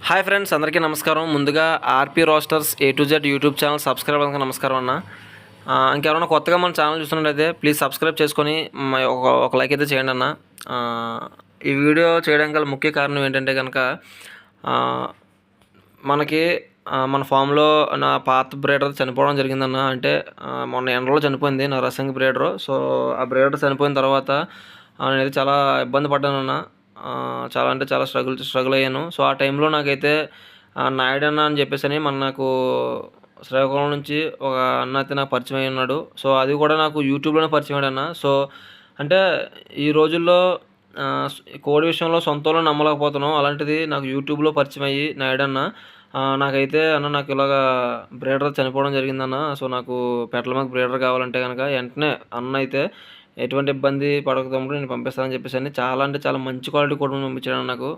Hi friends, అందరికీ నమస్కారం. ముందుగా RP roasters A to Z YouTube channel subscribe అవ్వడానికి నమస్కారం అన్న. ఇంకెవరైనా కొత్తగా మన ఛానల్ చూస్తున్నట్లయితే ప్లీజ్ సబ్స్క్రైబ్ చేసుకొని ఒక లైక్ అయితే చేయండి అన్న. ఈ వీడియో చేయడానికి గల ముఖ్య కారణం ఏంటంటే కనుక మనకి మన ఫామ్లో నా పాత బ్రీడర్ చనిపోవడం జరిగిందన్న. అంటే మొన్న ఎండలో చనిపోయింది నా రసంగి బ్రీడరు. సో ఆ బ్రీడర్ చనిపోయిన తర్వాత నేనైతే చాలా ఇబ్బంది పడ్డానన్న. చాలా అంటే చాలా స్ట్రగుల్ అయ్యాను. సో ఆ టైంలో నాకైతే నాయుడన్న అని చెప్పేసి నాకు శ్రీకాకుళం నుంచి ఒక అన్న అయితే నాకు పరిచయం అయి ఉన్నాడు. సో అది కూడా నాకు యూట్యూబ్లోనే పరిచయం అయ్యాడన్న. సో అంటే ఈ రోజుల్లో కోడి విషయంలో సొంతంలో నమ్మలేకపోతున్నాం. అలాంటిది నాకు యూట్యూబ్లో పరిచయం అయ్యి నాయుడన్న నాకైతే అన్న నాకు ఇలాగా బ్రీడర్ చనిపోవడం జరిగిందన్న. సో నాకు పెట్టల మాకు బ్రీడర్ కావాలంటే కనుక వెంటనే అన్న అయితే ఎటువంటి ఇబ్బంది పడక నేను పంపిస్తానని చెప్పేసి చాలా అంటే చాలా మంచి క్వాలిటీ కోడిపుంజు పంపించాడు నాకు.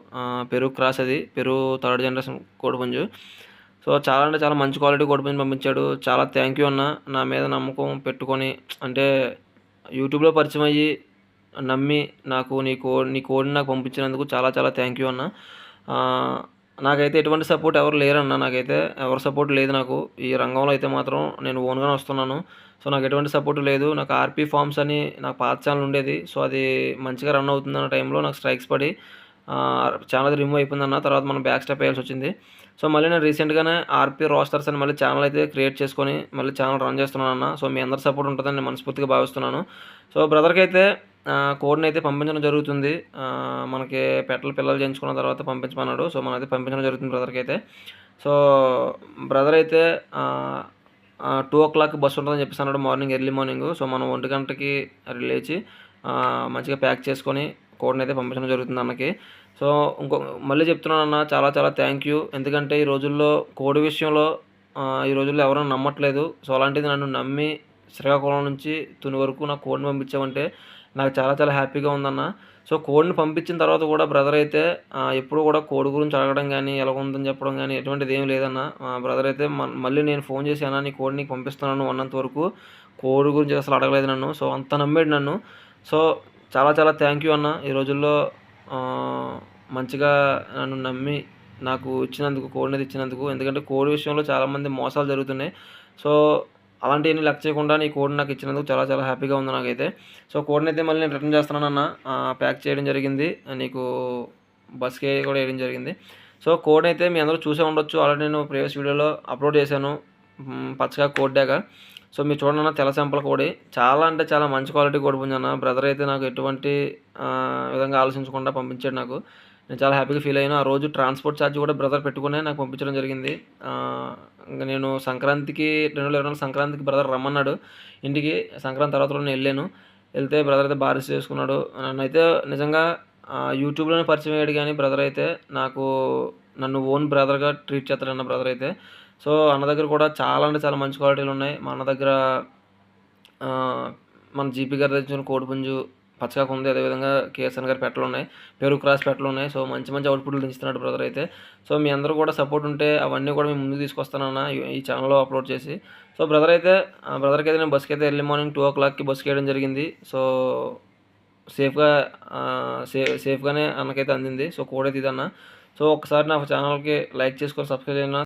పెరుగు క్రాస్, అది పెరుగు థర్డ్ జనరేషన్ కోడిపుంజు. సో చాలా అంటే చాలా మంచి క్వాలిటీ కోడిపుంజు పంపించాడు. చాలా థ్యాంక్ యూ అన్న. నా మీద నమ్మకం పెట్టుకొని అంటే యూట్యూబ్లో పరిచయం అయ్యి నమ్మి నాకు నీ కోడిని నాకు పంపించినందుకు చాలా చాలా థ్యాంక్ యూ అన్న. నాకైతే ఎటువంటి సపోర్ట్ ఎవరు లేరన్న. నాకైతే ఎవరి సపోర్ట్ లేదు నాకు. ఈ రంగంలో అయితే మాత్రం నేను ఓన్గానే వస్తున్నాను. సో నాకు ఎటువంటి సపోర్ట్ లేదు. నాకు ఆర్పీ ఫార్మ్స్ అని నాకు పాత ఛానల్ ఉండేది. సో అది మంచిగా రన్ అవుతుందన్న టైంలో నాకు స్ట్రైక్స్ పడి ఛానల్ రిమూవ్ అయిపోయిందన్న. తర్వాత మనం బ్యాక్ స్టెప్ వేయాల్సి వచ్చింది. సో మళ్ళీ నేను రీసెంట్గానే ఆర్పీ రోస్టర్స్ అని మళ్ళీ ఛానల్ అయితే క్రియేట్ చేసుకొని మళ్ళీ ఛానల్ రన్ చేస్తున్నాను అన్న. సో మీ అందరి సపోర్ట్ ఉంటుందని నేను మనస్ఫూర్తిగా భావిస్తున్నాను. సో బ్రదర్కి అయితే కోడ్ని అయితే పంపించడం జరుగుతుంది. మనకి పిల్లలు చేయించుకున్న తర్వాత పంపించమన్నాడు. సో మనమైతే పంపించడం జరుగుతుంది బ్రదర్కి అయితే. సో బ్రదర్ అయితే 2:00 బస్సు ఉంటుందని చెప్పేసి అన్నాడు, ఎర్లీ మార్నింగ్. సో మనం 1 గంటకి లేచి మంచిగా ప్యాక్ చేసుకొని కోడ్ని అయితే పంపించడం జరుగుతుంది అన్నకి. సో మళ్ళీ చెప్తున్నాను అన్న, చాలా చాలా థ్యాంక్ యూ. ఎందుకంటే ఈ రోజుల్లో కోడి విషయంలో ఈ రోజుల్లో ఎవరైనా నమ్మట్లేదు. సో అలాంటిది నన్ను నమ్మి శ్రీకాకుళం నుంచి తుని వరకు నాకు కోడిని పంపించామంటే నాకు చాలా చాలా హ్యాపీగా ఉందన్న. సో కోడిని పంపించిన తర్వాత కూడా బ్రదర్ అయితే ఎప్పుడు కూడా కోడి గురించి అడగడం కానీ, ఎలా ఉందని చెప్పడం కానీ ఎటువంటిది ఏం లేదన్న. బ్రదర్ అయితే మళ్ళీ నేను ఫోన్ చేసి అన్న నీ కోడిని పంపిస్తున్నాను అన్నంత వరకు కోడి గురించి అసలు అడగలేదు నన్ను. సో అంత నమ్మాడు నన్ను. సో చాలా చాలా థ్యాంక్ యూ అన్న. ఈ రోజుల్లో మంచిగా నన్ను నమ్మి నాకు కోడిని ఇచ్చినందుకు. ఎందుకంటే కోడి విషయంలో చాలామంది మోసాలు జరుగుతున్నాయి. సో అలాంటివన్నీ లెక్క చేయకుండా నీ కోడ్ని నాకు ఇచ్చినందుకు చాలా చాలా హ్యాపీగా ఉంది నాకైతే. సో కోడ్ని అయితే మళ్ళీ నేను రిటర్న్ చేస్తున్నానన్న. ప్యాక్ చేయడం జరిగింది. నీకు బస్కి కూడా వేయడం జరిగింది. సో కోడ్ అయితే మీ అందరూ చూసే ఉండొచ్చు. ఆల్రెడీ నేను ప్రీవియస్ వీడియోలో అప్లోడ్ చేశాను, పచ్చగా కోడ్డాక. సో మీరు చూడండి అన్న, తెల్ల చెంపల కోడి. చాలా అంటే చాలా మంచి క్వాలిటీ కోడి పుంజన్న. బ్రదర్ అయితే నాకు ఎటువంటి విధంగా ఆలోచించకుండా పంపించాడు నాకు. నేను చాలా హ్యాపీగా ఫీల్ అయ్యాను. ఆ రోజు ట్రాన్స్పోర్ట్ ఛార్జ్ కూడా బ్రదర్ పెట్టుకునే నాకు పంపించడం జరిగింది. ఇంకా నేను సంక్రాంతికి 2024 సంక్రాంతికి బ్రదర్ రమ్మన్నాడు ఇంటికి. సంక్రాంతి తర్వాత నేను వెళ్తే బ్రదర్ అయితే బాగా రిసీవ్ చేసుకున్నాడు. నన్నైతే నిజంగా యూట్యూబ్లోనే పరిచయం అయ్యాడు, కానీ బ్రదర్ అయితే నన్ను ఓన్ బ్రదర్గా ట్రీట్ చేస్తాడన్న బ్రదర్ అయితే. సో అన్న దగ్గర కూడా చాలా అంటే చాలా మంచి క్వాలిటీలు ఉన్నాయి. మా అన్న దగ్గర మన జీపీ గారి దగ్గర కోడిపుంజు పచ్చగా ఉంది. అదేవిధంగా కేఎస్ఎన్ గారి పెట్టలు ఉన్నాయి, పెరుగు క్రాస్ పెట్టలు ఉన్నాయి. సో మంచి మంచి అవుట్పుట్లు దించుతున్నాడు బ్రదర్ అయితే. సో మీ అందరూ కూడా సపోర్ట్ ఉంటే అవన్నీ కూడా మేము ముందుకు తీసుకొస్తానన్న ఈ ఛానల్లో అప్లోడ్ చేసి. సో బ్రదర్కి అయితే నేను బస్కి అయితే ఎర్లీ మార్నింగ్ 2:00కి బస్కి వేయడం జరిగింది. సో సేఫ్గానే అన్నకైతే అందింది. సో కోడ్ అయితే ఇదన్న. సో ఒకసారి నా ఛానల్కి లైక్ చేసుకొని సబ్స్క్రైబ్ చేయన్న.